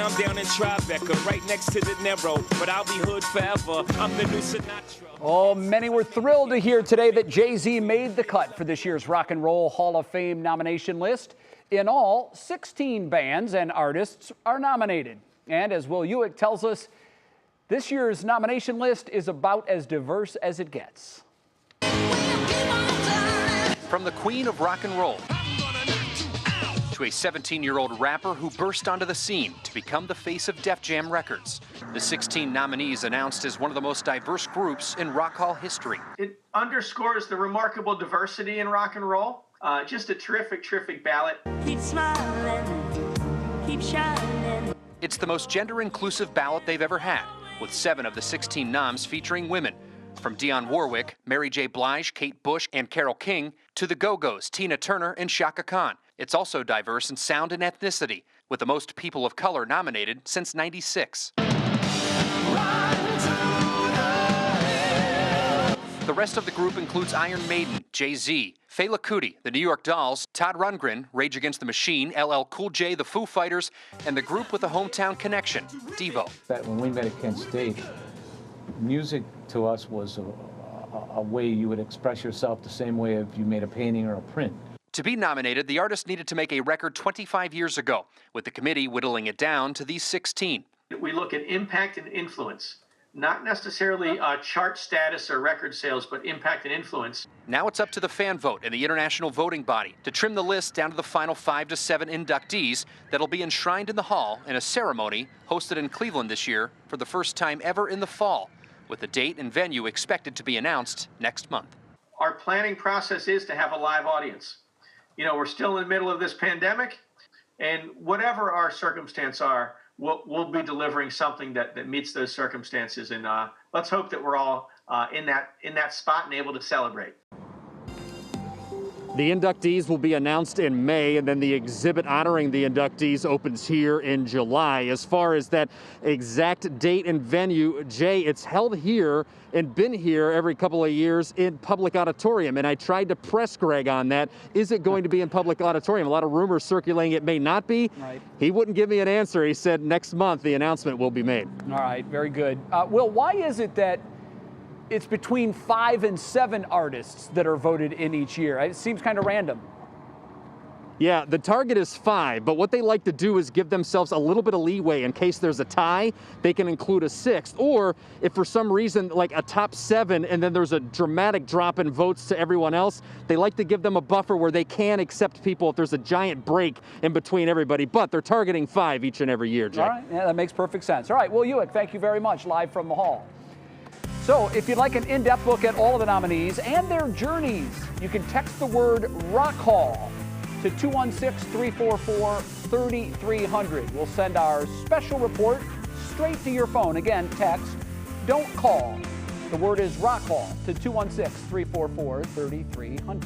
Yeah, I'm down in Tribeca, right next to De Niro, but I'll be hood forever. I'm the new Sinatra. Oh, many were thrilled to hear today that Jay-Z made the cut for this year's Rock and Roll Hall of Fame nomination list. In all, 16 bands and artists are nominated. And as Will Ewick tells us, this year's nomination list is about as diverse as it gets. From the queen of rock and roll to a 17-year-old rapper who burst onto the scene to become the face of Def Jam Records. The 16 nominees announced as one of the most diverse groups in Rock Hall history. It underscores the remarkable diversity in rock and roll. Just a terrific ballot. Keep smiling, keep shining. It's the most gender-inclusive ballot they've ever had, with 7 of the 16 noms featuring women. From Dionne Warwick, Mary J. Blige, Kate Bush, and Carole King, to the Go-Go's, Tina Turner, and Chaka Khan. It's also diverse in sound and ethnicity, with the most people of color nominated since '96. The rest of the group includes Iron Maiden, Jay-Z, Fela Kuti, the New York Dolls, Todd Rundgren, Rage Against the Machine, LL Cool J, the Foo Fighters, and the group with a hometown connection, Devo. When we met at Kent State, music to us was a way you would express yourself the same way if you made a painting or a print. To be nominated, the artist needed to make a record 25 years ago, with the committee whittling it down to these 16. We look at impact and influence, not necessarily chart status or record sales, but impact and influence. Now it's up to the fan vote and the international voting body to trim the list down to the final 5 to 7 inductees that'll be enshrined in the hall in a ceremony hosted in Cleveland this year for the first time ever in the fall, with the date and venue expected to be announced next month. Our planning process is to have a live audience. You know, we're still in the middle of this pandemic, and whatever our circumstance are, we'll be delivering something that meets those circumstances. And let's hope that we're all in that spot and able to celebrate. The inductees will be announced in May, and then the exhibit honoring the inductees opens here in July. As far as that exact date and venue, Jay, it's held here and been here every couple of years in public auditorium, and I tried to press Greg on that. Is it going to be in public auditorium? A lot of rumors circulating it may not be. Right. He wouldn't give me an answer. He said next month the announcement will be made. All right, very good. Will, why is it that it's between 5 and 7 artists that are voted in each year? It seems kind of random. Yeah, the target is 5, but what they like to do is give themselves a little bit of leeway in case there's a tie. They can include a 6th, or if for some reason like a top 7 and then there's a dramatic drop in votes to everyone else, they like to give them a buffer where they can accept people if there's a giant break in between everybody, but they're targeting 5 each and every year, Jay. All right, yeah, that makes perfect sense. All right, Will Ewick, thank you very much, live from the hall. So if you'd like an in-depth look at all of the nominees and their journeys, you can text the word Rock Hall to 216-344-3300. We'll send our special report straight to your phone. Again, text, don't call. The word is Rock Hall to 216-344-3300.